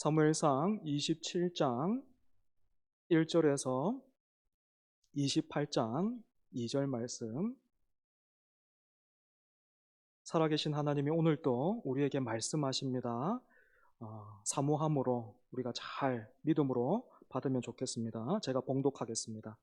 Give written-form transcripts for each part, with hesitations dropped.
사무엘상 27장 1절에서 28장 2절 말씀. 살아계신 하나님이 오늘도 우리에게 말씀하십니다. 사모함으로 우리가 잘 믿음으로 받으면 좋겠습니다. 제가 봉독하겠습니다.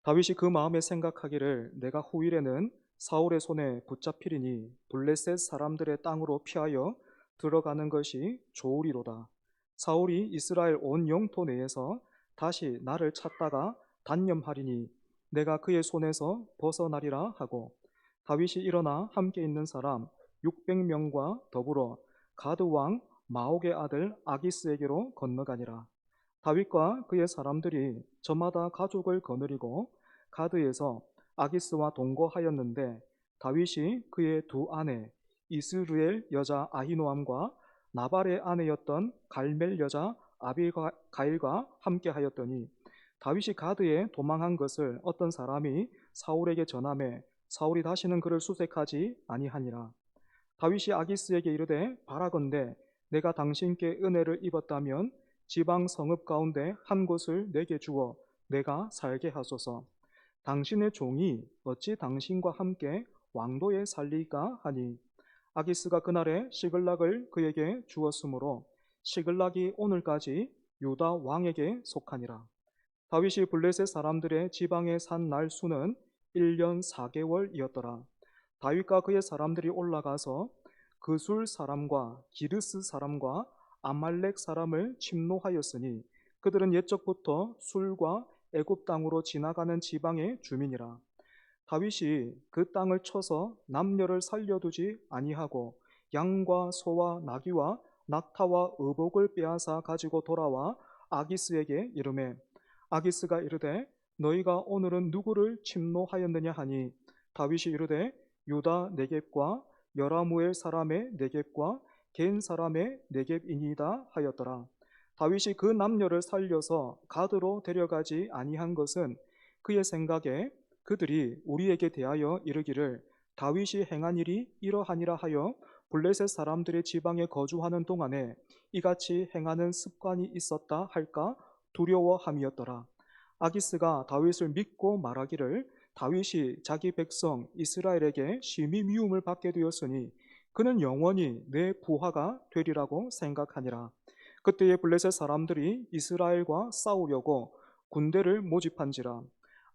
다윗이 그 마음에 생각하기를 내가 후일에는 사울의 손에 붙잡히리니 블레셋 사람들의 땅으로 피하여 들어가는 것이 좋으리로다. 사울이 이스라엘 온 영토 내에서 다시 나를 찾다가 단념하리니 내가 그의 손에서 벗어나리라 하고, 다윗이 일어나 함께 있는 사람 600명과 더불어 가드 왕 마옥의 아들 아기스에게로 건너가니라. 다윗과 그의 사람들이 저마다 가족을 거느리고 가드에서 아기스와 동거하였는데, 다윗이 그의 두 아내 이스르엘 여자 아히노암과 나발의 아내였던 갈멜 여자 아비가일과 함께 하였더니, 다윗이 가드에 도망한 것을 어떤 사람이 사울에게 전하매 사울이 다시는 그를 수색하지 아니하니라. 다윗이 아기스에게 이르되 바라건대 내가 당신께 은혜를 입었다면 지방 성읍 가운데 한 곳을 내게 주어 내가 살게 하소서. 당신의 종이 어찌 당신과 함께 왕도에 살리까 하니, 아기스가 그날에 시글락을 그에게 주었으므로 시글락이 오늘까지 유다 왕에게 속하니라. 다윗이 블레셋 사람들의 지방에 산 날 수는 1년 4개월이었더라. 다윗과 그의 사람들이 올라가서 그술 사람과 기르스 사람과 아말렉 사람을 침노하였으니 그들은 옛적부터 술과 애굽 땅으로 지나가는 지방의 주민이라. 다윗이 그 땅을 쳐서 남녀를 살려두지 아니하고 양과 소와 나귀와 낙타와 의복을 빼앗아 가지고 돌아와 아기스에게 이르매, 아기스가 이르되 너희가 오늘은 누구를 침노하였느냐 하니, 다윗이 이르되 유다 네겝과 여라무엘 사람의 네겝과 겐 사람의 네겝이니이다 하였더라. 다윗이 그 남녀를 살려서 가드로 데려가지 아니한 것은 그의 생각에 그들이 우리에게 대하여 이르기를 다윗이 행한 일이 이러하니라 하여 블레셋 사람들의 지방에 거주하는 동안에 이같이 행하는 습관이 있었다 할까 두려워함이었더라. 아기스가 다윗을 믿고 말하기를 다윗이 자기 백성 이스라엘에게 심히 미움을 받게 되었으니 그는 영원히 내 부하가 되리라고 생각하니라. 그때에 블레셋 사람들이 이스라엘과 싸우려고 군대를 모집한지라.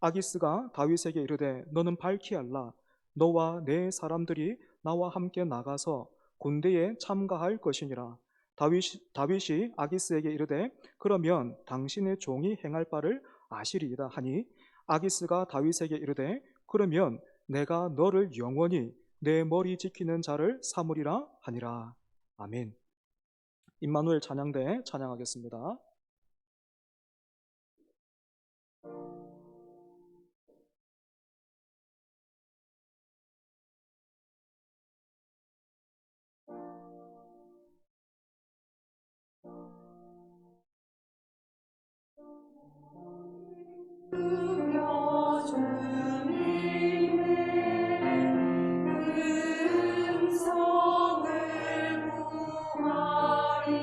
아기스가 다윗에게 이르되 너는 밝히 알라. 너와 내 사람들이 나와 함께 나가서 군대에 참가할 것이니라. 다윗이 아기스에게 이르되 그러면 당신의 종이 행할 바를 아시리이다 하니, 아기스가 다윗에게 이르되 그러면 내가 너를 영원히 내 머리 지키는 자를 삼으리라 하니라. 아멘. 임마누엘 찬양대 찬양하겠습니다. 음성을 구하리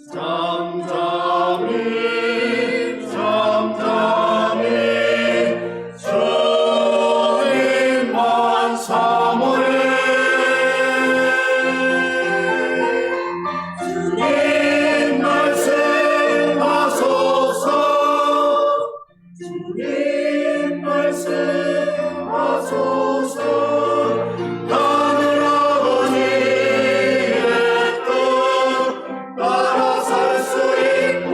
잠잠히 잠잠히 주님만 사모해 주님 말씀하소서 주님 말씀하소서 하늘 아버지의 뜻 따라 살 수 있고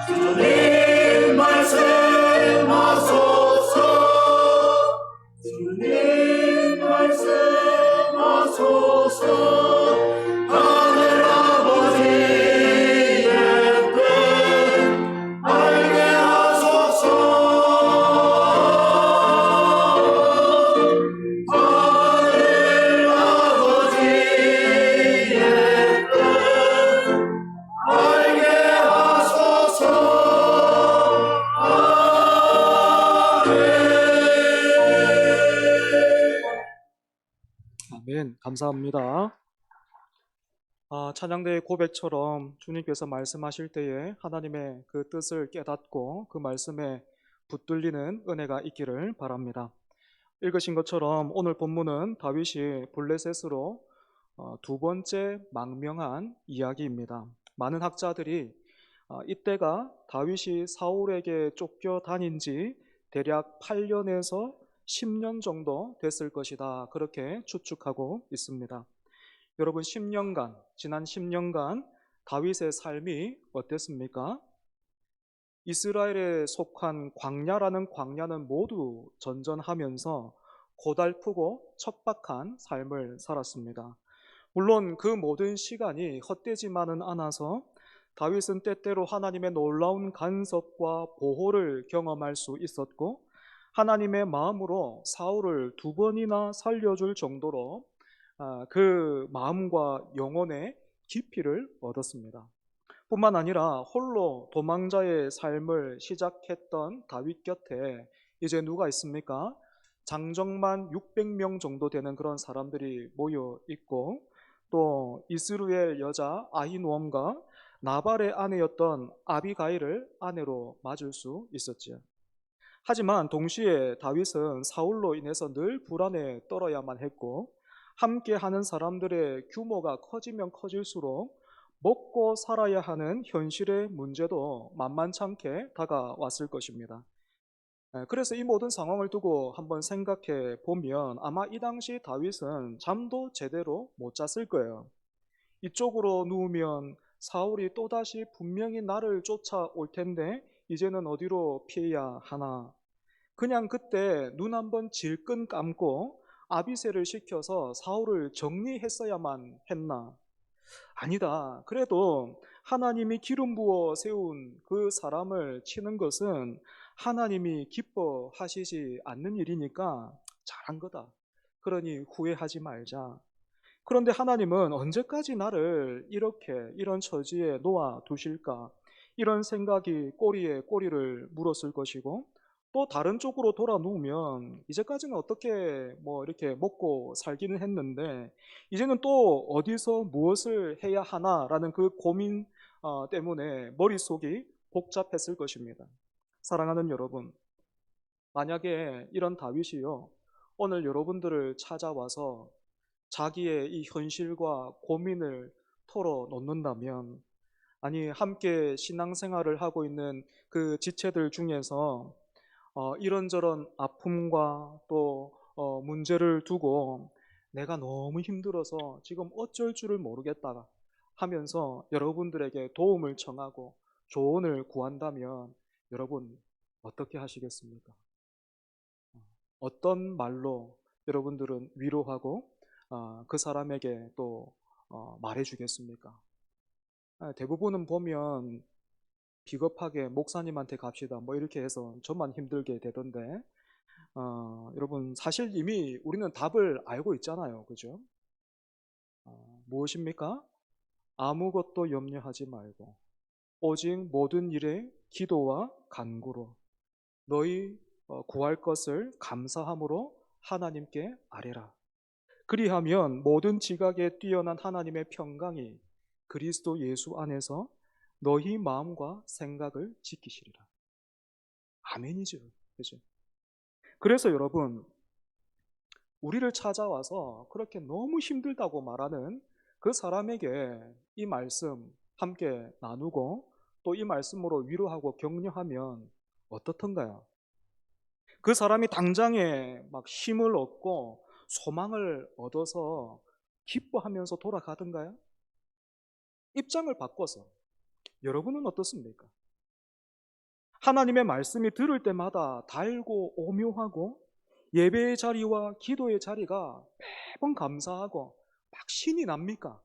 주님 말씀하소서 주님 말씀하소서 하늘 아버지의 뜻 알게 하소서 하늘 아버지의 뜻 알게 하소서 아멘. 감사합니다. 찬양대의 고백처럼 주님께서 말씀하실 때에 하나님의 그 뜻을 깨닫고 그 말씀에 붙들리는 은혜가 있기를 바랍니다. 읽으신 것처럼 오늘 본문은 다윗이 블레셋으로 두 번째 망명한 이야기입니다. 많은 학자들이 이때가 다윗이 사울에게 쫓겨다닌 지 대략 8년에서 10년 정도 됐을 것이다, 그렇게 추측하고 있습니다. 여러분, 지난 10년간 다윗의 삶이 어땠습니까? 이스라엘에 속한 광야라는 광야는 모두 전전하면서 고달프고 척박한 삶을 살았습니다. 물론 그 모든 시간이 헛되지만은 않아서 다윗은 때때로 하나님의 놀라운 간섭과 보호를 경험할 수 있었고, 하나님의 마음으로 사울을 2번이나 살려줄 정도로 그 마음과 영혼의 깊이를 얻었습니다. 뿐만 아니라 홀로 도망자의 삶을 시작했던 다윗 곁에 이제 누가 있습니까? 장정만 600명 정도 되는 그런 사람들이 모여 있고, 또 이스루엘 여자 아히노암과 나발의 아내였던 아비가일을 아내로 맞을 수 있었지요. 하지만 동시에 다윗은 사울로 인해서 늘 불안에 떨어야만 했고, 함께 하는 사람들의 규모가 커지면 커질수록 먹고 살아야 하는 현실의 문제도 만만찮게 다가왔을 것입니다. 그래서 이 모든 상황을 두고 한번 생각해 보면 아마 이 당시 다윗은 잠도 제대로 못 잤을 거예요. 이쪽으로 누우면 사울이 또다시 분명히 나를 쫓아올 텐데 이제는 어디로 피해야 하나. 그냥 그때 눈 한번 질끈 감고 아비새를 시켜서 사울을 정리했어야만 했나? 아니다. 그래도 하나님이 기름 부어 세운 그 사람을 치는 것은 하나님이 기뻐하시지 않는 일이니까 잘한 거다. 그러니 후회하지 말자. 그런데 하나님은 언제까지 나를 이런 처지에 놓아 두실까? 이런 생각이 꼬리에 꼬리를 물었을 것이고, 또 다른 쪽으로 돌아 누우면 이제까지는 어떻게 이렇게 먹고 살기는 했는데 이제는 또 어디서 무엇을 해야 하나라는 그 고민 때문에 머릿속이 복잡했을 것입니다. 사랑하는 여러분, 만약에 이런 다윗이요, 오늘 여러분들을 찾아와서 자기의 이 현실과 고민을 털어놓는다면, 아니 함께 신앙생활을 하고 있는 그 지체들 중에서 이런저런 아픔과 또 문제를 두고 내가 너무 힘들어서 지금 어쩔 줄을 모르겠다 하면서 여러분들에게 도움을 청하고 조언을 구한다면 여러분 어떻게 하시겠습니까? 어떤 말로 여러분들은 위로하고 그 사람에게 또 말해주겠습니까? 대부분은 보면 비겁하게 목사님한테 갑시다 이렇게 해서 저만 힘들게 되던데, 여러분 사실 이미 우리는 답을 알고 있잖아요. 그죠? 무엇입니까? 아무것도 염려하지 말고 오직 모든 일에 기도와 간구로 너희 구할 것을 감사함으로 하나님께 아뢰라. 그리하면 모든 지각에 뛰어난 하나님의 평강이 그리스도 예수 안에서 너희 마음과 생각을 지키시리라. 아멘이죠. 그죠? 그래서 여러분, 우리를 찾아와서 그렇게 너무 힘들다고 말하는 그 사람에게 이 말씀 함께 나누고 또 이 말씀으로 위로하고 격려하면 어떻던가요? 그 사람이 당장에 막 힘을 얻고 소망을 얻어서 기뻐하면서 돌아가던가요? 입장을 바꿔서 여러분은 어떻습니까? 하나님의 말씀이 들을 때마다 달고 오묘하고 예배의 자리와 기도의 자리가 매번 감사하고 막 신이 납니까?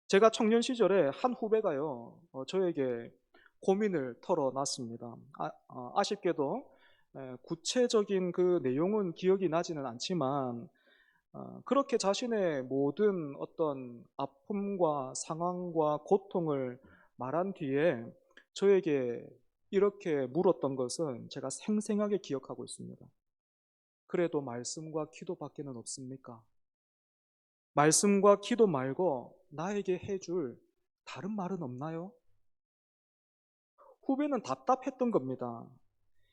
제가 청년 시절에 한 후배가요, 저에게 고민을 털어놨습니다. 아쉽게도 구체적인 그 내용은 기억이 나지는 않지만 그렇게 자신의 모든 어떤 아픔과 상황과 고통을 말한 뒤에 저에게 이렇게 물었던 것은 제가 생생하게 기억하고 있습니다. 그래도 말씀과 기도밖에는 없습니까? 말씀과 기도 말고 나에게 해줄 다른 말은 없나요? 후배는 답답했던 겁니다.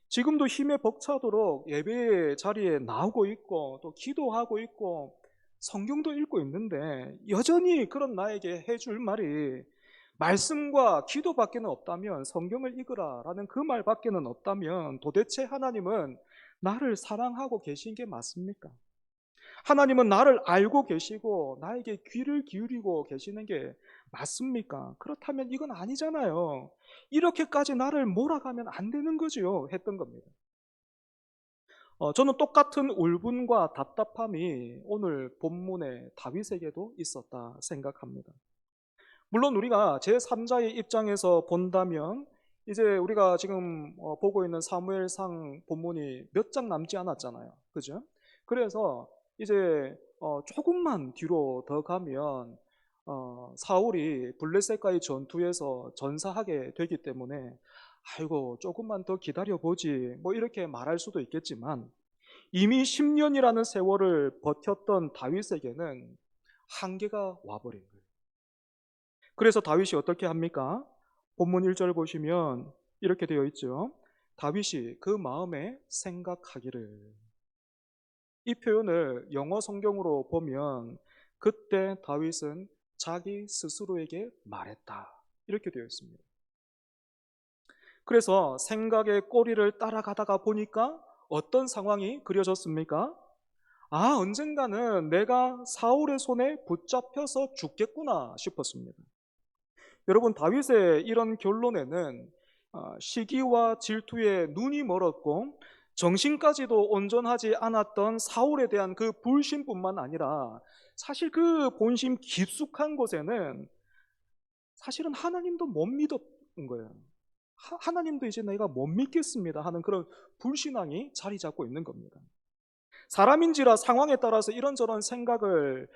지금도 힘에 벅차도록 예배 자리에 나오고 있고 또 기도하고 있고 성경도 읽고 있는데 여전히 그런 나에게 해줄 말이 말씀과 기도밖에는 없다면, 성경을 읽으라라는 그 말밖에는 없다면 도대체 하나님은 나를 사랑하고 계신 게 맞습니까? 하나님은 나를 알고 계시고 나에게 귀를 기울이고 계시는 게 맞습니까? 그렇다면 이건 아니잖아요. 이렇게까지 나를 몰아가면 안 되는 거지요. 했던 겁니다. 저는 똑같은 울분과 답답함이 오늘 본문의 다윗에게도 있었다 생각합니다. 물론 우리가 제3자의 입장에서 본다면 이제 우리가 지금 보고 있는 사무엘상 본문이 몇 장 남지 않았잖아요. 그죠? 그래서 이제 조금만 뒤로 더 가면 사울이 블레셋과의 전투에서 전사하게 되기 때문에 아이고 조금만 더 기다려보지 뭐 이렇게 말할 수도 있겠지만 이미 10년이라는 세월을 버텼던 다윗에게는 한계가 와버린 거예요. 그래서 다윗이 어떻게 합니까? 본문 1절 보시면 이렇게 되어 있죠. 다윗이 그 마음에 생각하기를. 이 표현을 영어 성경으로 보면 그때 다윗은 자기 스스로에게 말했다. 이렇게 되어 있습니다. 그래서 생각의 꼬리를 따라가다가 보니까 어떤 상황이 그려졌습니까? 언젠가는 내가 사울의 손에 붙잡혀서 죽겠구나 싶었습니다. 여러분, 다윗의 이런 결론에는 시기와 질투에 눈이 멀었고 정신까지도 온전하지 않았던 사울에 대한 그 불신뿐만 아니라 사실 그 본심 깊숙한 곳에는 사실은 하나님도 못 믿었던 거예요. 하나님도 이제 내가 못 믿겠습니다 하는 그런 불신앙이 자리 잡고 있는 겁니다. 사람인지라 상황에 따라서 이런저런 생각을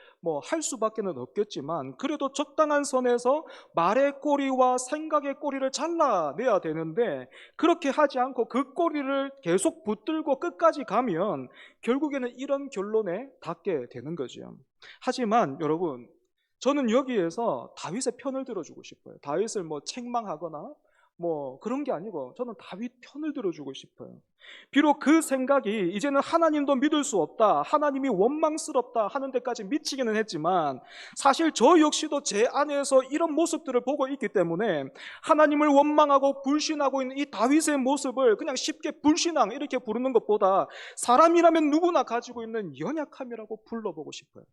할 수밖에는 없겠지만 그래도 적당한 선에서 말의 꼬리와 생각의 꼬리를 잘라내야 되는데 그렇게 하지 않고 그 꼬리를 계속 붙들고 끝까지 가면 결국에는 이런 결론에 닿게 되는 거죠. 하지만 여러분, 저는 여기에서 다윗의 편을 들어주고 싶어요. 다윗을 책망하거나 그런 게 아니고 저는 다윗 편을 들어주고 싶어요. 비록 그 생각이 이제는 하나님도 믿을 수 없다, 하나님이 원망스럽다 하는 데까지 미치기는 했지만 사실 저 역시도 제 안에서 이런 모습들을 보고 있기 때문에 하나님을 원망하고 불신하고 있는 이 다윗의 모습을 그냥 쉽게 불신앙 이렇게 부르는 것보다 사람이라면 누구나 가지고 있는 연약함이라고 불러보고 싶어요.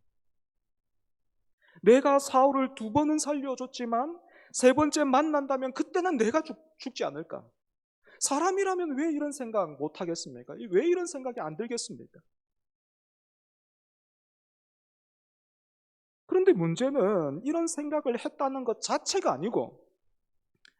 내가 사울을 2번은 살려줬지만 3번째 만난다면 그때는 내가 죽지 않을까? 사람이라면 왜 이런 생각 못 하겠습니까? 왜 이런 생각이 안 들겠습니까? 그런데 문제는 이런 생각을 했다는 것 자체가 아니고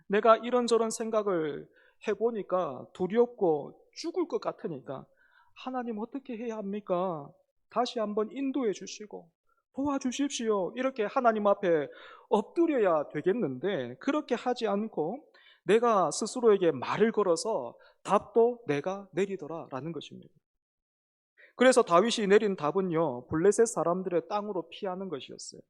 내가 이런저런 생각을 해보니까 두렵고 죽을 것 같으니까 하나님 어떻게 해야 합니까? 다시 한번 인도해 주시고 도와주십시오. 이렇게 하나님 앞에 엎드려야 되겠는데 그렇게 하지 않고 내가 스스로에게 말을 걸어서 답도 내가 내리더라라는 것입니다. 그래서 다윗이 내린 답은요, 블레셋 사람들의 땅으로 피하는 것이었어요.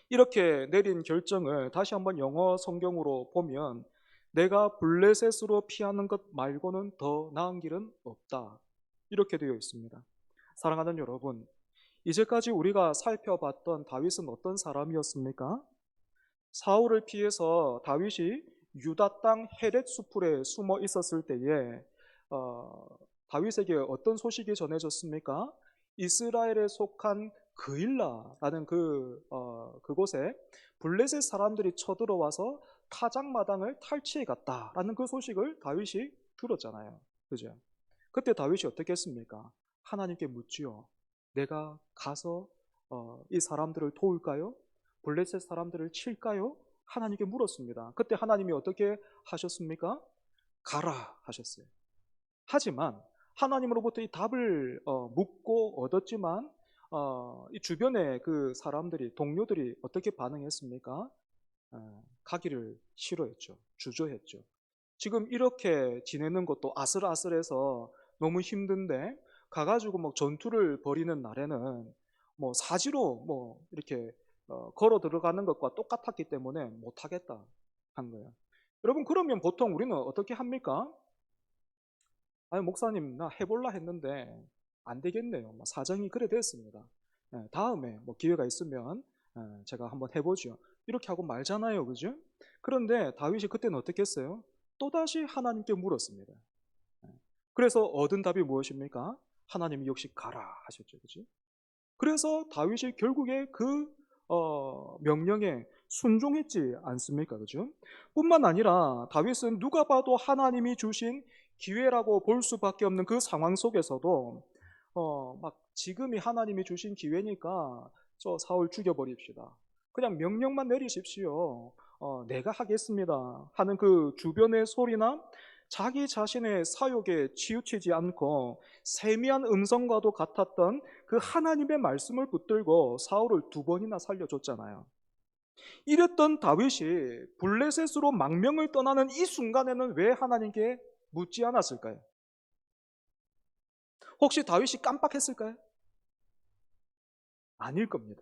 이렇게 내린 결정을 다시 한번 영어 성경으로 보면 내가 블레셋으로 피하는 것 말고는 더 나은 길은 없다. 이렇게 되어 있습니다. 사랑하는 여러분, 이제까지 우리가 살펴봤던 다윗은 어떤 사람이었습니까? 사울을 피해서 다윗이 유다 땅 헤렛 수풀에 숨어 있었을 때에 다윗에게 어떤 소식이 전해졌습니까? 이스라엘에 속한 그일라라는 그곳에 블레셋 사람들이 쳐들어와서 타작마당을 탈취해 갔다라는 그 소식을 다윗이 들었잖아요. 그죠? 그때 다윗이 어떻게 했습니까? 하나님께 묻지요. 내가 가서 이 사람들을 도울까요? 블레셋 사람들을 칠까요? 하나님께 물었습니다. 그때 하나님이 어떻게 하셨습니까? 가라 하셨어요. 하지만 하나님으로부터 이 답을 묻고 얻었지만 이 주변의 그 사람들이 동료들이 어떻게 반응했습니까? 가기를 싫어했죠. 주저했죠. 지금 이렇게 지내는 것도 아슬아슬해서 너무 힘든데 가가지고 뭐 전투를 벌이는 날에는 뭐 사지로 뭐 이렇게 걸어 들어가는 것과 똑같았기 때문에 못하겠다 한 거예요. 여러분, 그러면 보통 우리는 어떻게 합니까? 아니, 목사님, 나 해볼라 했는데 안 되겠네요. 뭐 사정이 그래 됐습니다. 다음에 뭐 기회가 있으면 제가 한번 해보죠. 이렇게 하고 말잖아요. 그죠? 그런데 다윗이 그때는 어떻게 했어요? 또다시 하나님께 물었습니다. 예. 그래서 얻은 답이 무엇입니까? 하나님이 역시 가라 하셨죠. 그죠? 그래서 다윗이 결국에 그 명령에 순종했지 않습니까? 그죠? 뿐만 아니라 다윗은 누가 봐도 하나님이 주신 기회라고 볼 수밖에 없는 그 상황 속에서도 막 지금이 하나님이 주신 기회니까 저 사울 죽여버립시다. 그냥 명령만 내리십시오. 내가 하겠습니다. 하는 그 주변의 소리나 자기 자신의 사욕에 치우치지 않고 세미한 음성과도 같았던 그 하나님의 말씀을 붙들고 사울을 2번이나 살려줬잖아요. 이랬던 다윗이 블레셋으로 망명을 떠나는 이 순간에는 왜 하나님께 묻지 않았을까요? 혹시 다윗이 깜빡했을까요? 아닐 겁니다.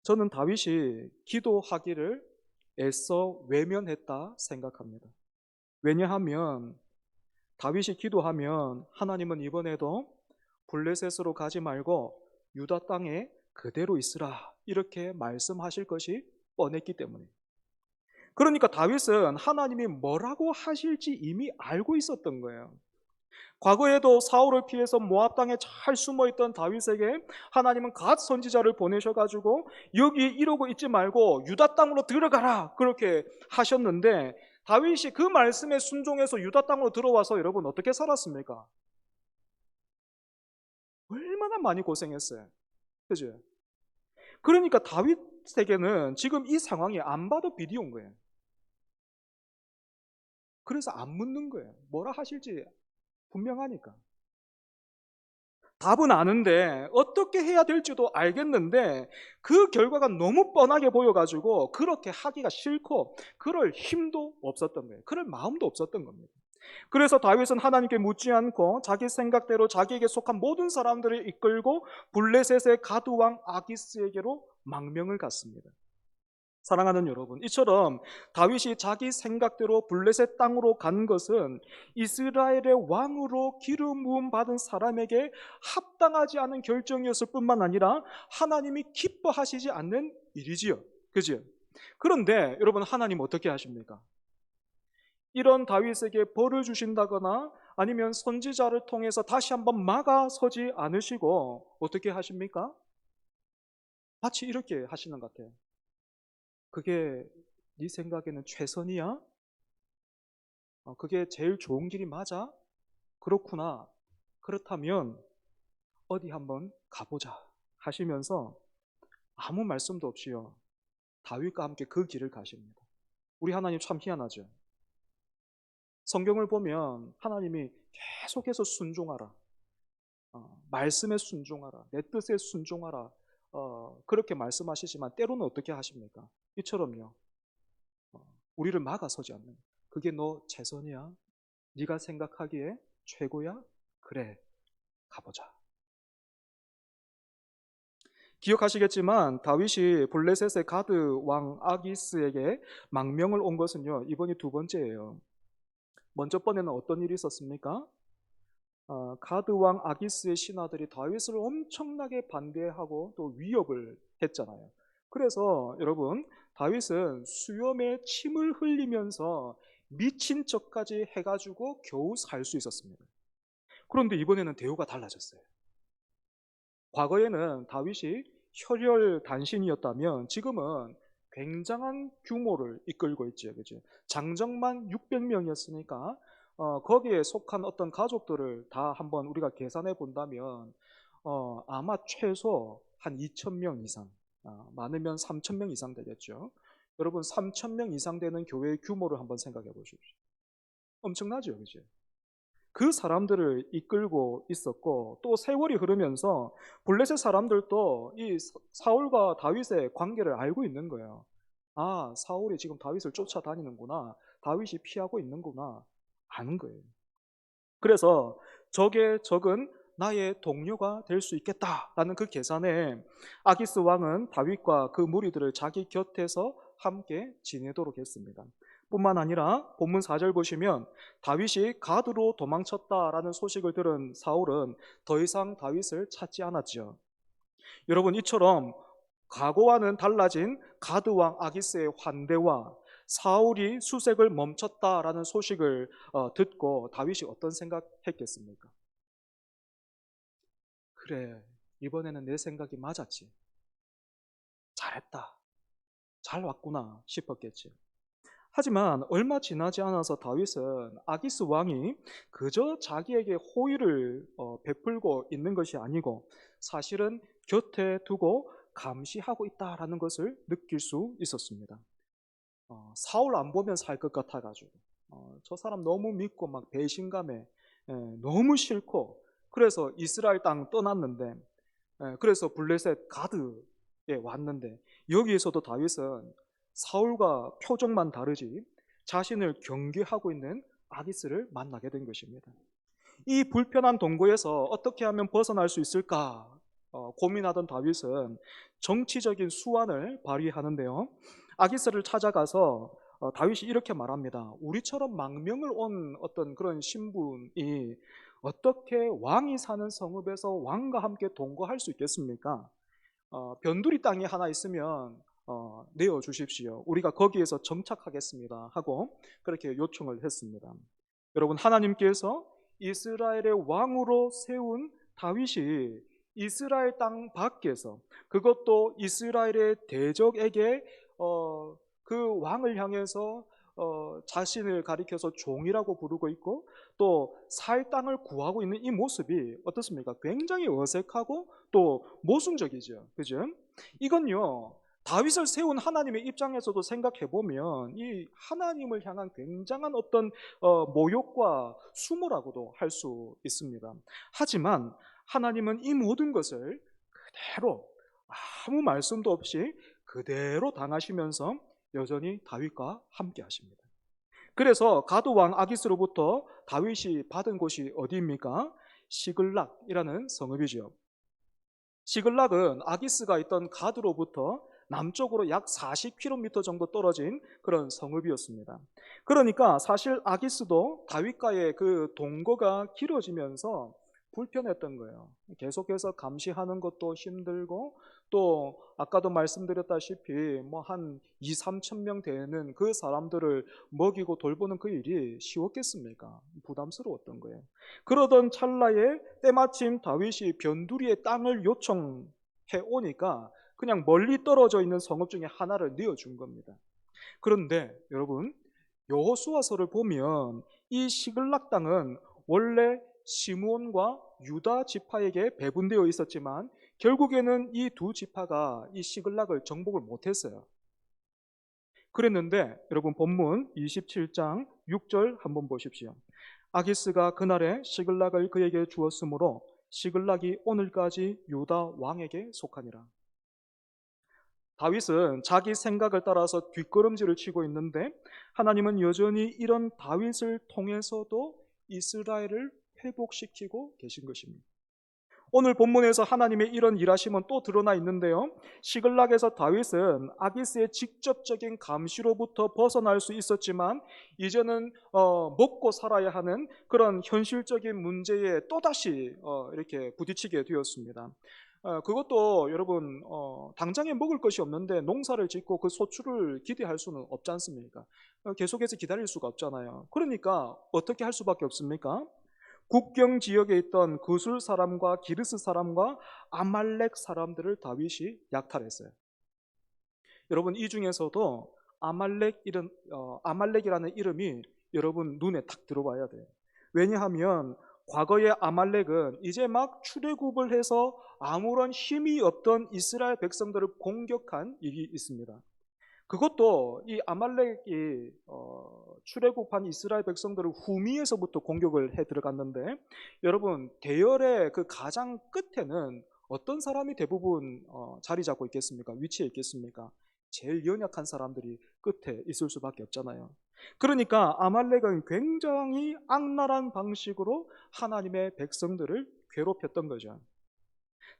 저는 다윗이 기도하기를 애써 외면했다 생각합니다. 왜냐하면 다윗이 기도하면 하나님은 이번에도 블레셋으로 가지 말고 유다 땅에 그대로 있으라 이렇게 말씀하실 것이 뻔했기 때문에. 그러니까 다윗은 하나님이 뭐라고 하실지 이미 알고 있었던 거예요. 과거에도 사울을 피해서 모압 땅에 잘 숨어있던 다윗에게 하나님은 갓 선지자를 보내셔가지고 여기 이러고 있지 말고 유다 땅으로 들어가라 그렇게 하셨는데 다윗이 그 말씀에 순종해서 유다 땅으로 들어와서 여러분 어떻게 살았습니까? 얼마나 많이 고생했어요. 그죠? 그러니까 다윗에게는 지금 이 상황이 안 봐도 비디오인 거예요. 그래서 안 묻는 거예요. 뭐라 하실지 분명하니까. 답은 아는데 어떻게 해야 될지도 알겠는데 그 결과가 너무 뻔하게 보여가지고 그렇게 하기가 싫고 그럴 힘도 없었던 거예요. 그럴 마음도 없었던 겁니다. 그래서 다윗은 하나님께 묻지 않고 자기 생각대로 자기에게 속한 모든 사람들을 이끌고 블레셋의 가드왕 아기스에게로 망명을 갔습니다. 사랑하는 여러분, 이처럼 다윗이 자기 생각대로 블레셋 땅으로 간 것은 이스라엘의 왕으로 기름 부음 받은 사람에게 합당하지 않은 결정이었을 뿐만 아니라 하나님이 기뻐하시지 않는 일이지요. 그죠? 그런데 여러분, 하나님 어떻게 하십니까? 이런 다윗에게 벌을 주신다거나 아니면 선지자를 통해서 다시 한번 막아서지 않으시고 어떻게 하십니까? 마치 이렇게 하시는 것 같아요. 그게 네 생각에는 최선이야? 그게 제일 좋은 길이 맞아? 그렇구나. 그렇다면 어디 한번 가보자 하시면서 아무 말씀도 없이요 다윗과 함께 그 길을 가십니다. 우리 하나님 참 희한하죠. 성경을 보면 하나님이 계속해서 순종하라, 말씀에 순종하라, 내 뜻에 순종하라, 그렇게 말씀하시지만 때로는 어떻게 하십니까? 이처럼요 우리를 막아서지 않는, 그게 너 최선이야? 네가 생각하기에 최고야? 그래, 가보자. 기억하시겠지만 다윗이 블레셋의 가드 왕 아기스에게 망명을 온 것은요, 이번이 두 번째예요. 먼저 번에는 어떤 일이 있었습니까? 가드 왕 아기스의 신하들이 다윗을 엄청나게 반대하고 또 위협을 했잖아요. 그래서 여러분, 다윗은 수염에 침을 흘리면서 미친 척까지 해가지고 겨우 살 수 있었습니다. 그런데 이번에는 대우가 달라졌어요. 과거에는 다윗이 혈혈 단신이었다면 지금은 굉장한 규모를 이끌고 있죠. 그죠? 장정만 600명이었으니까 거기에 속한 어떤 가족들을 다 한번 우리가 계산해 본다면 아마 최소 한 2,000명 이상, 많으면 3,000명 이상 되겠죠. 여러분 3,000명 이상 되는 교회의 규모를 한번 생각해 보십시오. 엄청나죠, 그죠? 그 사람들을 이끌고 있었고, 또 세월이 흐르면서 블레셋 사람들도 이 사울과 다윗의 관계를 알고 있는 거예요. 아, 사울이 지금 다윗을 쫓아다니는구나, 다윗이 피하고 있는구나, 아는 거예요. 그래서 적은 나의 동료가 될 수 있겠다라는 그 계산에 아기스 왕은 다윗과 그 무리들을 자기 곁에서 함께 지내도록 했습니다. 뿐만 아니라 본문 4절 보시면 다윗이 가드로 도망쳤다라는 소식을 들은 사울은 더 이상 다윗을 찾지 않았죠. 여러분, 이처럼 과거와는 달라진 가드 왕 아기스의 환대와 사울이 수색을 멈췄다라는 소식을 듣고 다윗이 어떤 생각했겠습니까? 그래, 이번에는 내 생각이 맞았지. 잘했다. 잘 왔구나 싶었겠지. 하지만 얼마 지나지 않아서 다윗은 아기스 왕이 그저 자기에게 호의를 베풀고 있는 것이 아니고 사실은 곁에 두고 감시하고 있다라는 것을 느낄 수 있었습니다. 사울 안 보면 살 것 같아가지고 저 사람 너무 믿고 막 배신감에 너무 싫고, 그래서 이스라엘 땅 떠났는데, 그래서 블레셋 가드에 왔는데, 여기에서도 다윗은 사울과 표정만 다르지 자신을 경계하고 있는 아기스를 만나게 된 것입니다. 이 불편한 동거에서 어떻게 하면 벗어날 수 있을까 고민하던 다윗은 정치적인 수완을 발휘하는데요. 아기스를 찾아가서 다윗이 이렇게 말합니다. 우리처럼 망명을 온 어떤 그런 신분이 어떻게 왕이 사는 성읍에서 왕과 함께 동거할 수 있겠습니까? 변두리 땅이 하나 있으면 내어 주십시오. 우리가 거기에서 정착하겠습니다 하고 그렇게 요청을 했습니다. 여러분, 하나님께서 이스라엘의 왕으로 세운 다윗이 이스라엘 땅 밖에서, 그것도 이스라엘의 대적에게 그 왕을 향해서 자신을 가리켜서 종이라고 부르고 있고 또 살 땅을 구하고 있는 이 모습이 어떻습니까? 굉장히 어색하고 또 모순적이죠. 그죠? 이건요, 다윗을 세운 하나님의 입장에서도 생각해 보면 이 하나님을 향한 굉장한 어떤 모욕과 수모라고도 할 수 있습니다. 하지만 하나님은 이 모든 것을 그대로 아무 말씀도 없이 그대로 당하시면서 여전히 다윗과 함께 하십니다. 그래서 가드 왕 아기스로부터 다윗이 받은 곳이 어디입니까? 시글락이라는 성읍이죠. 시글락은 아기스가 있던 가드로부터 남쪽으로 약 40km 정도 떨어진 그런 성읍이었습니다. 그러니까 사실 아기스도 다윗과의 그 동거가 길어지면서 불편했던 거예요. 계속해서 감시하는 것도 힘들고 또 아까도 말씀드렸다시피 뭐 한 2, 3천 명 되는 그 사람들을 먹이고 돌보는 그 일이 쉬웠겠습니까? 부담스러웠던 거예요. 그러던 찰나에 때마침 다윗이 변두리의 땅을 요청해 오니까 그냥 멀리 떨어져 있는 성읍 중에 하나를 내어준 겁니다. 그런데 여러분, 여호수아서를 보면 이 시글락 땅은 원래 시므온과 유다 지파에게 배분되어 있었지만 결국에는 이 두 지파가 이 시글락을 정복을 못했어요. 그랬는데 여러분, 본문 27장 6절 한번 보십시오. 아기스가 그날에 시글락을 그에게 주었으므로 시글락이 오늘까지 유다 왕에게 속하니라. 다윗은 자기 생각을 따라서 뒷걸음질을 치고 있는데 하나님은 여전히 이런 다윗을 통해서도 이스라엘을 회복시키고 계신 것입니다. 오늘 본문에서 하나님의 이런 일하심은 또 드러나 있는데요. 시글락에서 다윗은 아기스의 직접적인 감시로부터 벗어날 수 있었지만 이제는 먹고 살아야 하는 그런 현실적인 문제에 또다시 이렇게 부딪히게 되었습니다. 그것도 여러분 당장에 먹을 것이 없는데 농사를 짓고 그 소출을 기대할 수는 없지 않습니까? 계속해서 기다릴 수가 없잖아요. 그러니까 어떻게 할 수밖에 없습니까? 국경 지역에 있던 구술 사람과 기르스 사람과 아말렉 사람들을 다윗이 약탈했어요. 여러분 이 중에서도 아말렉이라는 이름이 여러분 눈에 탁 들어와야 돼요. 왜냐하면 과거의 아말렉은 이제 막 출애굽을 해서 아무런 힘이 없던 이스라엘 백성들을 공격한 일이 있습니다. 그것도 이 아말렉이 출애굽한 이스라엘 백성들을 후미에서부터 공격을 해 들어갔는데, 여러분 대열의 그 가장 끝에는 어떤 사람이 대부분 자리 잡고 있겠습니까? 위치에 있겠습니까? 제일 연약한 사람들이 끝에 있을 수밖에 없잖아요. 그러니까 아말렉은 굉장히 악랄한 방식으로 하나님의 백성들을 괴롭혔던 거죠.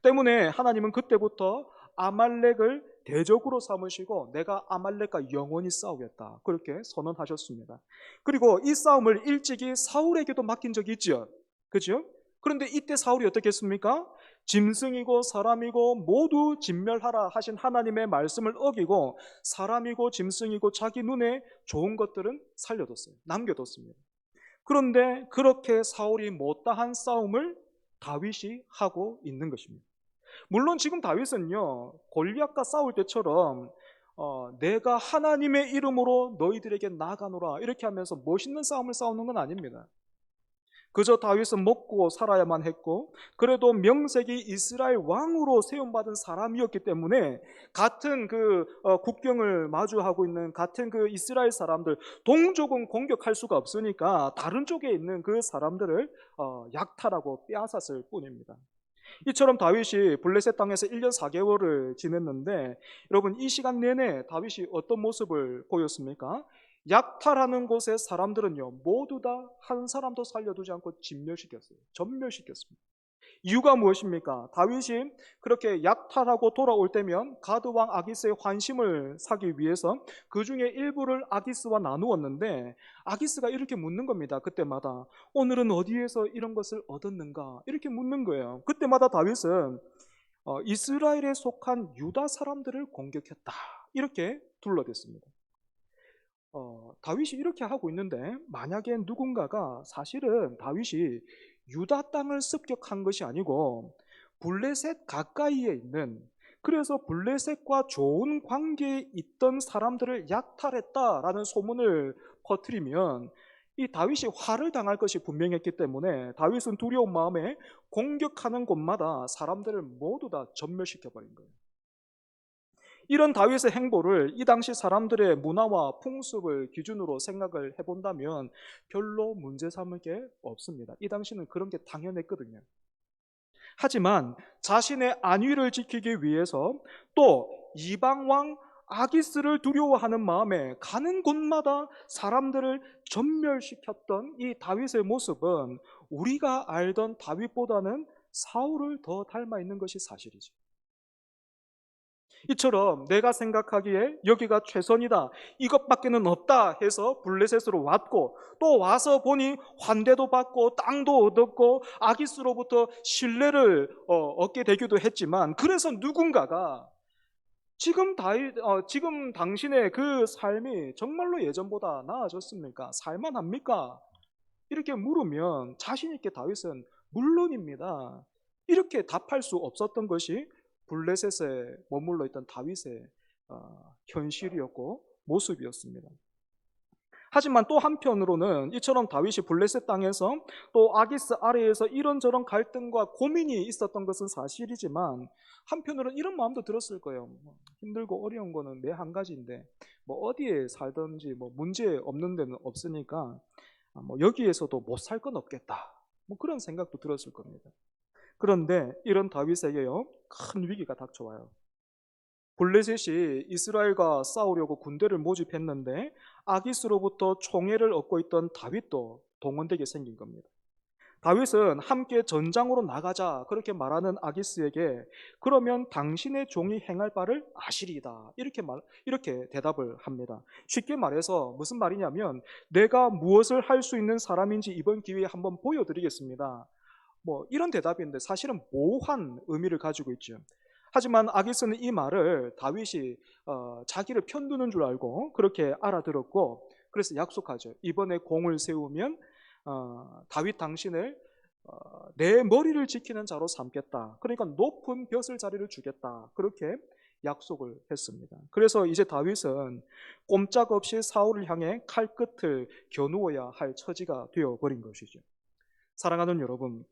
때문에 하나님은 그때부터 아말렉을 대적으로 삼으시고 내가 아말렉과 영원히 싸우겠다, 그렇게 선언하셨습니다. 그리고 이 싸움을 일찍이 사울에게도 맡긴 적이 있죠. 그죠? 그런데 이때 사울이 어떻게 했습니까? 짐승이고 사람이고 모두 진멸하라 하신 하나님의 말씀을 어기고 사람이고 짐승이고 자기 눈에 좋은 것들은 살려뒀어요. 남겨뒀습니다. 그런데 그렇게 사울이 못다한 싸움을 다윗이 하고 있는 것입니다. 물론 지금 다윗은요, 골리앗과 싸울 때처럼 내가 하나님의 이름으로 너희들에게 나가노라 이렇게 하면서 멋있는 싸움을 싸우는 건 아닙니다. 그저 다윗은 먹고 살아야만 했고, 그래도 명색이 이스라엘 왕으로 세움받은 사람이었기 때문에 같은 그 국경을 마주하고 있는 같은 그 이스라엘 사람들, 동족은 공격할 수가 없으니까 다른 쪽에 있는 그 사람들을 약탈하고 빼앗았을 뿐입니다. 이처럼 다윗이 블레셋 땅에서 1년 4개월을 지냈는데, 여러분 이 시간 내내 다윗이 어떤 모습을 보였습니까? 약탈하는 곳의 사람들은요, 모두 다 한 사람도 살려두지 않고 진멸시켰어요. 전멸시켰습니다. 이유가 무엇입니까? 다윗이 그렇게 약탈하고 돌아올 때면 가드 왕 아기스의 환심을 사기 위해서 그 중에 일부를 아기스와 나누었는데, 아기스가 이렇게 묻는 겁니다. 그때마다 오늘은 어디에서 이런 것을 얻었는가 이렇게 묻는 거예요. 그때마다 다윗은 이스라엘에 속한 유다 사람들을 공격했다 이렇게 둘러댔습니다. 다윗이 이렇게 하고 있는데, 만약에 누군가가 사실은 다윗이 유다 땅을 습격한 것이 아니고 블레셋 가까이에 있는, 그래서 블레셋과 좋은 관계에 있던 사람들을 약탈했다라는 소문을 퍼뜨리면 이 다윗이 화를 당할 것이 분명했기 때문에 다윗은 두려운 마음에 공격하는 곳마다 사람들을 모두 다 전멸시켜버린 거예요. 이런 다윗의 행보를 이 당시 사람들의 문화와 풍습을 기준으로 생각을 해본다면 별로 문제 삼을 게 없습니다. 이 당시는 그런 게 당연했거든요. 하지만 자신의 안위를 지키기 위해서 또 이방왕 아기스를 두려워하는 마음에 가는 곳마다 사람들을 전멸시켰던 이 다윗의 모습은 우리가 알던 다윗보다는 사울을 더 닮아 있는 것이 사실이죠. 이처럼 내가 생각하기에 여기가 최선이다, 이것밖에는 없다 해서 블레셋으로 왔고, 또 와서 보니 환대도 받고 땅도 얻었고 아기스로부터 신뢰를 얻게 되기도 했지만, 그래서 누군가가 지금 당신의 그 삶이 정말로 예전보다 나아졌습니까? 살만합니까? 이렇게 물으면 자신 있게 다윗은 물론입니다, 이렇게 답할 수 없었던 것이 블레셋에 머물러 있던 다윗의 현실이었고 모습이었습니다. 하지만 또 한편으로는 이처럼 다윗이 블레셋 땅에서 또 아기스 아래에서 이런저런 갈등과 고민이 있었던 것은 사실이지만, 한편으로는 이런 마음도 들었을 거예요. 힘들고 어려운 거는 매 한 가지인데 뭐 어디에 살든지 뭐 문제 없는 데는 없으니까 뭐 여기에서도 못 살 건 없겠다, 뭐 그런 생각도 들었을 겁니다. 그런데 이런 다윗에게요, 큰 위기가 닥쳐와요. 블레셋이 이스라엘과 싸우려고 군대를 모집했는데 아기스로부터 총애를 얻고 있던 다윗도 동원되게 생긴 겁니다. 다윗은 함께 전장으로 나가자 그렇게 말하는 아기스에게 그러면 당신의 종이 행할 바를 아시리이다 이렇게 대답을 합니다. 쉽게 말해서 무슨 말이냐면 내가 무엇을 할 수 있는 사람인지 이번 기회에 한번 보여드리겠습니다. 뭐 이런 대답인데 사실은 모호한 의미를 가지고 있죠. 하지만 아기스는 이 말을 다윗이 자기를 편드는 줄 알고 그렇게 알아들었고 그래서 약속하죠. 이번에 공을 세우면 다윗 당신을 내 머리를 지키는 자로 삼겠다. 그러니까 높은 벼슬 자리를 주겠다. 그렇게 약속을 했습니다. 그래서 이제 다윗은 꼼짝없이 사울을 향해 칼끝을 겨누어야 할 처지가 되어버린 것이죠. 사랑하는 여러분,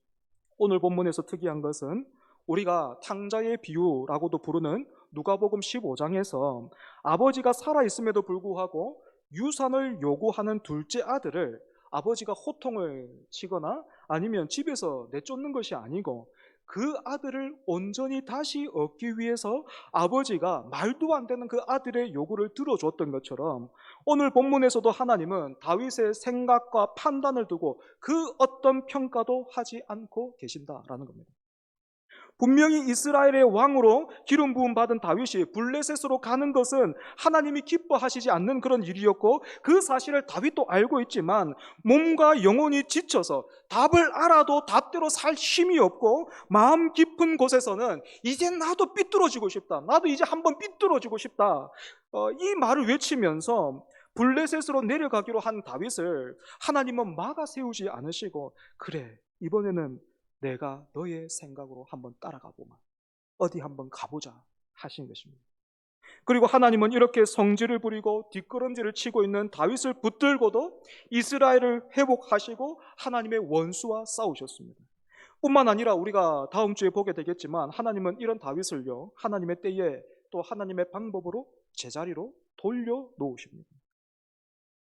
오늘 본문에서 특이한 것은 우리가 탕자의 비유라고도 부르는 누가복음 15장에서 아버지가 살아있음에도 불구하고 유산을 요구하는 둘째 아들을 아버지가 호통을 치거나 아니면 집에서 내쫓는 것이 아니고 그 아들을 온전히 다시 얻기 위해서 아버지가 말도 안 되는 그 아들의 요구를 들어줬던 것처럼 오늘 본문에서도 하나님은 다윗의 생각과 판단을 두고 그 어떤 평가도 하지 않고 계신다라는 겁니다. 분명히 이스라엘의 왕으로 기름 부음 받은 다윗이 블레셋으로 가는 것은 하나님이 기뻐하시지 않는 그런 일이었고 그 사실을 다윗도 알고 있지만 몸과 영혼이 지쳐서 답을 알아도 답대로 살 힘이 없고 마음 깊은 곳에서는 이제 나도 삐뚤어지고 싶다. 나도 이제 한번 삐뚤어지고 싶다. 이 말을 외치면서 블레셋으로 내려가기로 한 다윗을 하나님은 막아 세우지 않으시고 그래 이번에는 내가 너의 생각으로 한번 따라가 보마. 어디 한번 가보자 하신 것입니다. 그리고 하나님은 이렇게 성질을 부리고 뒷걸음질을 치고 있는 다윗을 붙들고도 이스라엘을 회복하시고 하나님의 원수와 싸우셨습니다. 뿐만 아니라 우리가 다음 주에 보게 되겠지만 하나님은 이런 다윗을요 하나님의 때에 또 하나님의 방법으로 제자리로 돌려놓으십니다.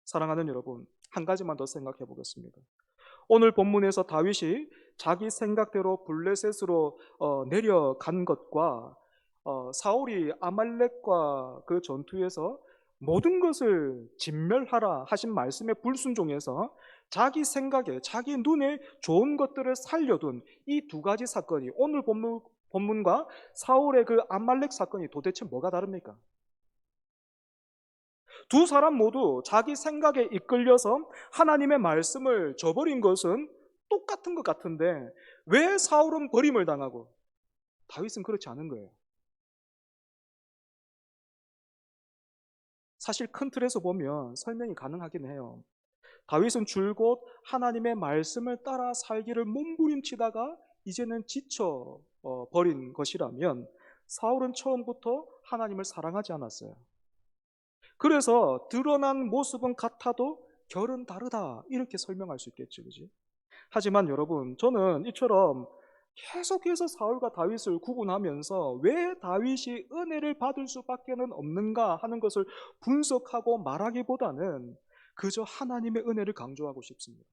사랑하는 여러분, 한 가지만 더 생각해 보겠습니다. 오늘 본문에서 다윗이 자기 생각대로 블레셋으로 내려간 것과 사울이 아말렉과 그 전투에서 모든 것을 진멸하라 하신 말씀에 불순종해서 자기 생각에 자기 눈에 좋은 것들을 살려둔 이 두 가지 사건이 오늘 본문과 사울의 그 아말렉 사건이 도대체 뭐가 다릅니까? 두 사람 모두 자기 생각에 이끌려서 하나님의 말씀을 저버린 것은 똑같은 것 같은데 왜 사울은 버림을 당하고 다윗은 그렇지 않은 거예요? 사실 큰 틀에서 보면 설명이 가능하긴 해요. 다윗은 줄곧 하나님의 말씀을 따라 살기를 몸부림치다가 이제는 지쳐 버린 것이라면 사울은 처음부터 하나님을 사랑하지 않았어요. 그래서 드러난 모습은 같아도 결은 다르다 이렇게 설명할 수 있겠죠, 그지? 하지만 여러분, 저는 이처럼 계속해서 사울과 다윗을 구분하면서 왜 다윗이 은혜를 받을 수밖에는 없는가 하는 것을 분석하고 말하기보다는 그저 하나님의 은혜를 강조하고 싶습니다.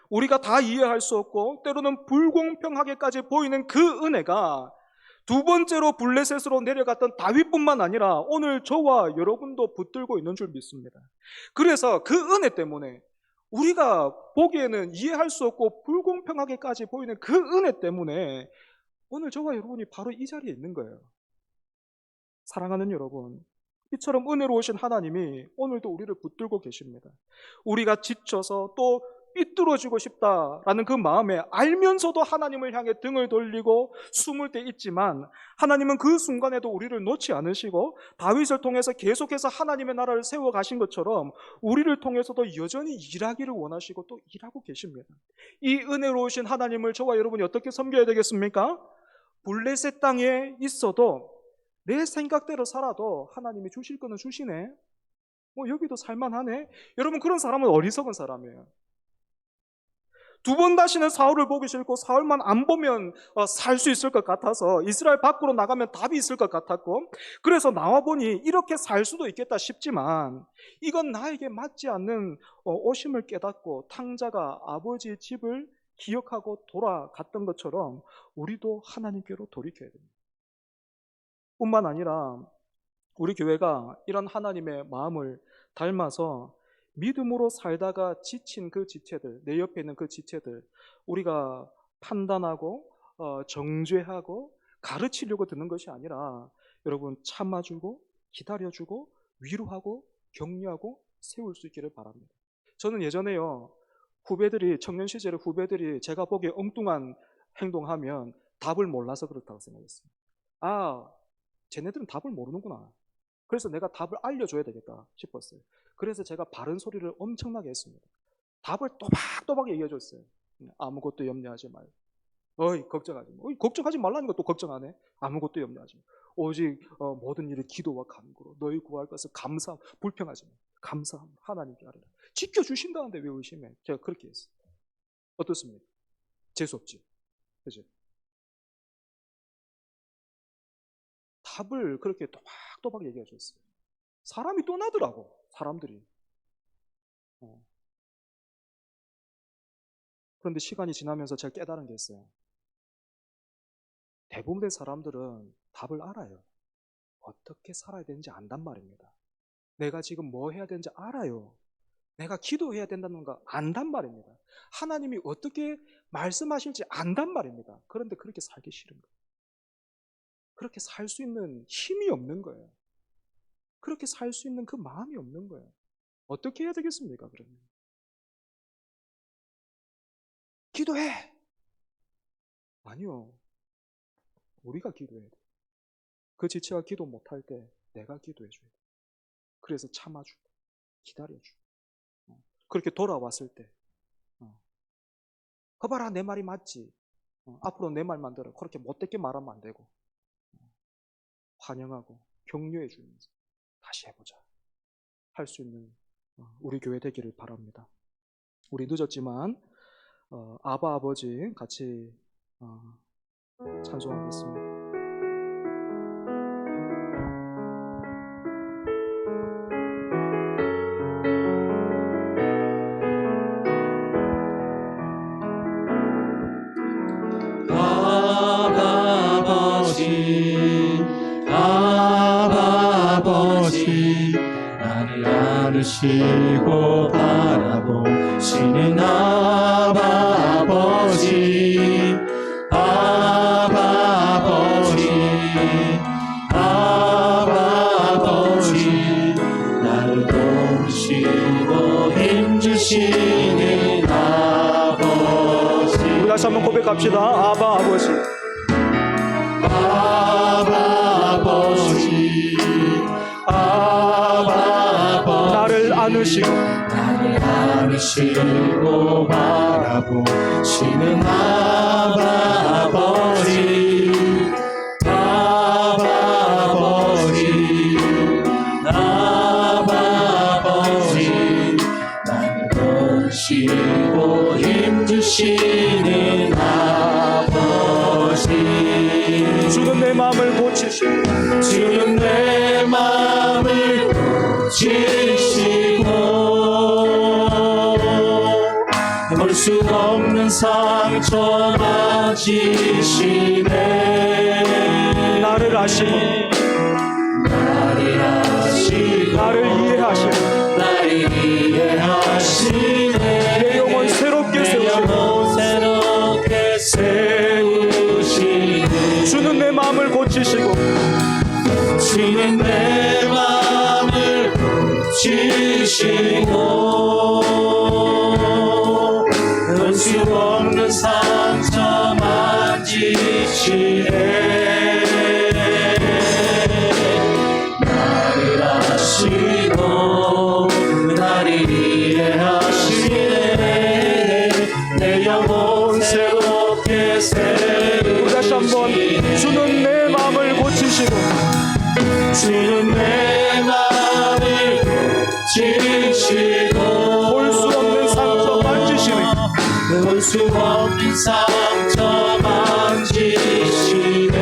우리가 다 이해할 수 없고 때로는 불공평하게까지 보이는 그 은혜가 두 번째로 블레셋으로 내려갔던 다윗뿐만 아니라 오늘 저와 여러분도 붙들고 있는 줄 믿습니다. 그래서 그 은혜 때문에 우리가 보기에는 이해할 수 없고 불공평하게까지 보이는 그 은혜 때문에 오늘 저와 여러분이 바로 이 자리에 있는 거예요. 사랑하는 여러분, 이처럼 은혜로우신 하나님이 오늘도 우리를 붙들고 계십니다. 우리가 지쳐서 또 삐뚤어지고 싶다라는 그 마음에 알면서도 하나님을 향해 등을 돌리고 숨을 때 있지만 하나님은 그 순간에도 우리를 놓지 않으시고 다윗을 통해서 계속해서 하나님의 나라를 세워가신 것처럼 우리를 통해서도 여전히 일하기를 원하시고 또 일하고 계십니다. 이 은혜로우신 하나님을 저와 여러분이 어떻게 섬겨야 되겠습니까? 블레셋 땅에 있어도 내 생각대로 살아도 하나님이 주실 거는 주시네. 여기도 살만하네. 여러분, 그런 사람은 어리석은 사람이에요. 두 번 다시는 사울을 보기 싫고 사울만 안 보면 살 수 있을 것 같아서 이스라엘 밖으로 나가면 답이 있을 것 같았고 그래서 나와보니 이렇게 살 수도 있겠다 싶지만 이건 나에게 맞지 않는 오심을 깨닫고 탕자가 아버지의 집을 기억하고 돌아갔던 것처럼 우리도 하나님께로 돌이켜야 됩니다. 뿐만 아니라 우리 교회가 이런 하나님의 마음을 닮아서 믿음으로 살다가 지친 그 지체들, 내 옆에 있는 그 지체들, 우리가 판단하고 정죄하고 가르치려고 듣는 것이 아니라 여러분 참아주고 기다려주고 위로하고 격려하고 세울 수 있기를 바랍니다. 저는 예전에요, 후배들이, 청년 시절의 후배들이 제가 보기에 엉뚱한 행동하면 답을 몰라서 그렇다고 생각했어요. 아, 쟤네들은 답을 모르는구나. 그래서 내가 답을 알려줘야 되겠다 싶었어요. 그래서 제가 바른 소리를 엄청나게 했습니다. 답을 또박또박 얘기해줬어요. 아무것도 염려하지 말고. 어이, 걱정하지 마. 어이, 걱정하지 말라니까 또 걱정하네. 아무것도 염려하지 마. 오직 모든 일을 기도와 간구로 너희 구할 것을 감사, 불평하지 마. 감사함 하나님께 아뢰라. 지켜주신다는데 왜 의심해? 제가 그렇게 했어요. 어떻습니까? 재수없지? 그죠? 답을 그렇게 또박또박 얘기해 줬어요. 사람이 떠나더라고, 사람들이. 그런데 시간이 지나면서 제가 깨달은 게 있어요. 대부분의 사람들은 답을 알아요. 어떻게 살아야 되는지 안단 말입니다. 내가 지금 뭐 해야 되는지 알아요. 내가 기도해야 된다는 거 안단 말입니다. 하나님이 어떻게 말씀하실지 안단 말입니다. 그런데 그렇게 살기 싫은 거예요. 그렇게 살 수 있는 힘이 없는 거예요. 그렇게 살 수 있는 그 마음이 없는 거예요. 어떻게 해야 되겠습니까, 그러면? 기도해! 아니요. 우리가 기도해야 돼. 그 지체가 기도 못할 때 내가 기도해줘야 돼. 그래서 참아주고 기다려주고 그렇게 돌아왔을 때 거봐라, 내 말이 맞지. 앞으로 내 말만 들어. 그렇게 못되게 말하면 안 되고 환영하고 격려해 주면서 다시 해보자 할 수 있는 우리 교회 되기를 바랍니다. 우리 늦었지만 아바 아버지 같이 찬송하겠습니다. 아버지 나를 안으시고 바라보시는 아버지 아버지 나를 도우시고 힘주시는 아버지. 우리 다시 한번 고백합시다. 아바 아버지 나를 안으시고 바라보시는 아버지 나를 도우시고 힘주시는 아버지. 주는 내 마음을 고치시고 주는 내 마음을 고치시고 볼 수 없는 상처 맞으시네. 나를 아시고 나를 이해하시네. 내 영혼 새롭게 세우시네. 주는 내 마음을 고치시고 주는 내 마음을 고치시고 볼 수 없는 상처 만지시네. 나를 아시고 나를 이해하시네. 내 영혼 새롭게 세우시네. 다시 한번 주는 내 마음을 고치시고 주는 내 마음을 고치시고 볼 수 없는 상처 만지시네. 볼 수 없는 상처 만지시네.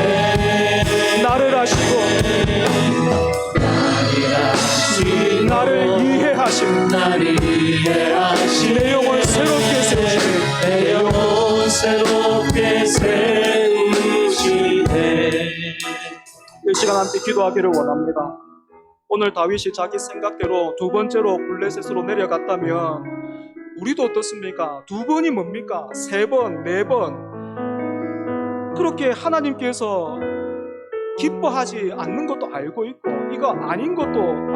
나를 아시고 나를 이해하시네. 내 영혼 새롭게 세우시네. 내 영혼 새롭게 세우시네. 이 시간 함께 기도하기를 원합니다. 오늘 다윗이 자기 생각대로 두 번째로 블레셋으로 내려갔다면 우리도 어떻습니까? 두 번이 뭡니까? 세 번, 네 번. 그렇게 하나님께서 기뻐하지 않는 것도 알고 있고 이거 아닌 것도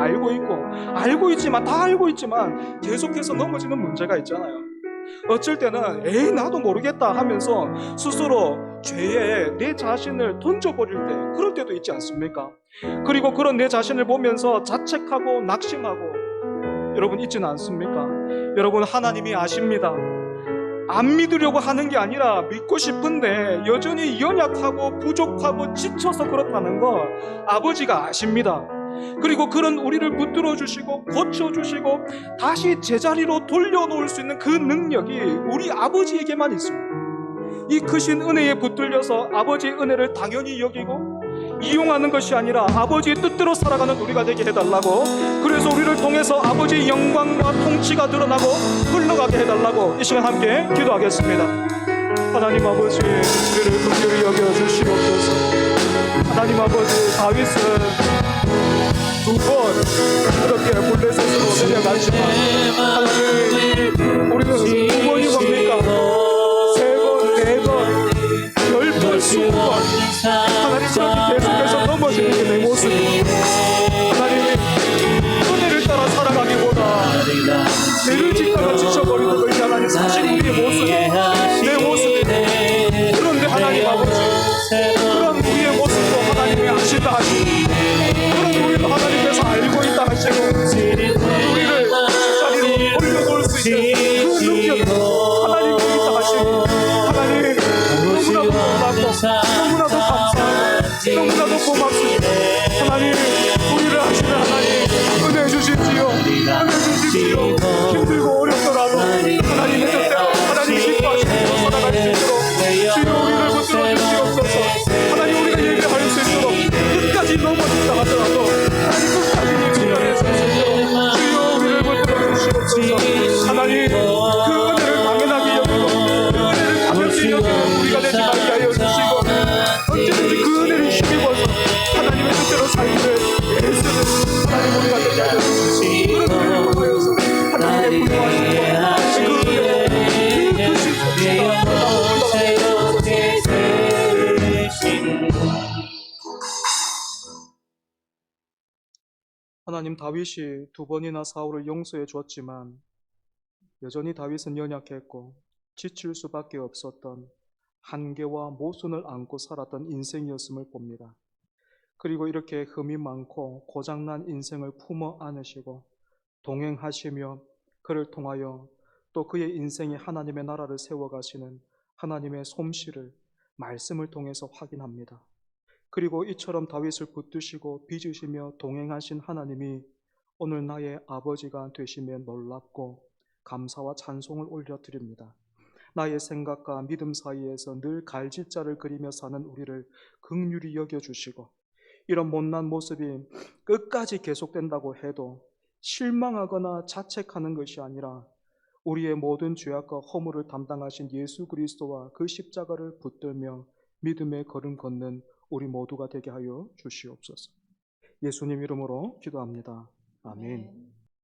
알고 있지만 다 알고 있지만 계속해서 넘어지는 문제가 있잖아요. 어쩔 때는 에이 나도 모르겠다 하면서 스스로 죄에 내 자신을 던져버릴 때 그럴 때도 있지 않습니까? 그리고 그런 내 자신을 보면서 자책하고 낙심하고 여러분 있지는 않습니까? 여러분 하나님이 아십니다. 안 믿으려고 하는 게 아니라 믿고 싶은데 여전히 연약하고 부족하고 지쳐서 그렇다는 거 아버지가 아십니다. 그리고 그런 우리를 붙들어 주시고 고쳐 주시고 다시 제자리로 돌려놓을 수 있는 그 능력이 우리 아버지에게만 있습니다. 이 크신 은혜에 붙들려서 아버지의 은혜를 당연히 여기고 이용하는 것이 아니라 아버지의 뜻대로 살아가는 우리가 되게 해달라고, 그래서 우리를 통해서 아버지의 영광과 통치가 드러나고 흘러가게 해달라고 이 시간 함께 기도하겠습니다. 하나님 아버지, 우리를 긍휼히 여겨주시옵소서. 하나님 아버지, 다윗은 두 번 그렇게 블레셋으로 내려갔지만 하나님, 우리는 두 번이 뭡니까? 세 번, 네 번, 10번, 20번 하나님 그렇게 계속해서 넘어지는 게 내 모습입니다. 하나님, 은혜를 따라 살아가기보다 죄를 짓다가 지쳐버리는 것이 하나님 사실 우리의 모습입니다. 내 모습입니다. 그런데 하나님 아버지, 그런 우리의 모습도 하나님이 아신다 하시고, 그런 우리도 하나님께서 알고 있다 하시고, 우리를 제자리로 올려놓을 수 있는 그 능력도 하나님께 있다 하시고, 하나님 너무나도 놀랍고 너무나도 감사하고 너무나도 고맙습니다. 하나님, 우리를 하시는 하나님, 은혜 주십시오. 은혜 주십시오. 힘들고 어렵더라도 하나님의 뜻대로 하나님 기뻐하시는 대로 살아갈 수 있도록 주여 우리를 붙들어 주시옵소서. 하나님, 우리가 예배할 수 있도록 끝까지 넘어진다 하더라도 하나님 끝까지 예배할 수 있도록 주여 우리를 붙들어 주시옵소서. 하나님, 그 은혜를 당연하게 여기고 그 은혜를 가볍게 여기는 우리가 되지 말게 하여 주시고, 언제든지 그 은혜를 힘입어서 하나님의 뜻대로 살기를 애쓰는 하나님 우리가 되게 하여 주시고, 그런 은혜를 보여서 하나님의 불쌍하시고 그 은혜, 그 크신 통치가 하나님, 다윗이 두 번이나 사울을 용서해 주었지만 여전히 다윗은 연약했고 지칠 수밖에 없었던 한계와 모순을 안고 살았던 인생이었음을 봅니다. 그리고 이렇게 흠이 많고 고장난 인생을 품어 안으시고 동행하시며 그를 통하여 또 그의 인생에 하나님의 나라를 세워가시는 하나님의 솜씨를 말씀을 통해서 확인합니다. 그리고 이처럼 다윗을 붙드시고 빚으시며 동행하신 하나님이 오늘 나의 아버지가 되시며 놀랍고 감사와 찬송을 올려드립니다. 나의 생각과 믿음 사이에서 늘 갈짓자를 그리며 사는 우리를 긍휼히 여겨주시고, 이런 못난 모습이 끝까지 계속된다고 해도 실망하거나 자책하는 것이 아니라 우리의 모든 죄악과 허물을 담당하신 예수 그리스도와 그 십자가를 붙들며 믿음의 걸음 걷는 우리 모두가 되게 하여 주시옵소서. 예수님 이름으로 기도합니다. 아멘.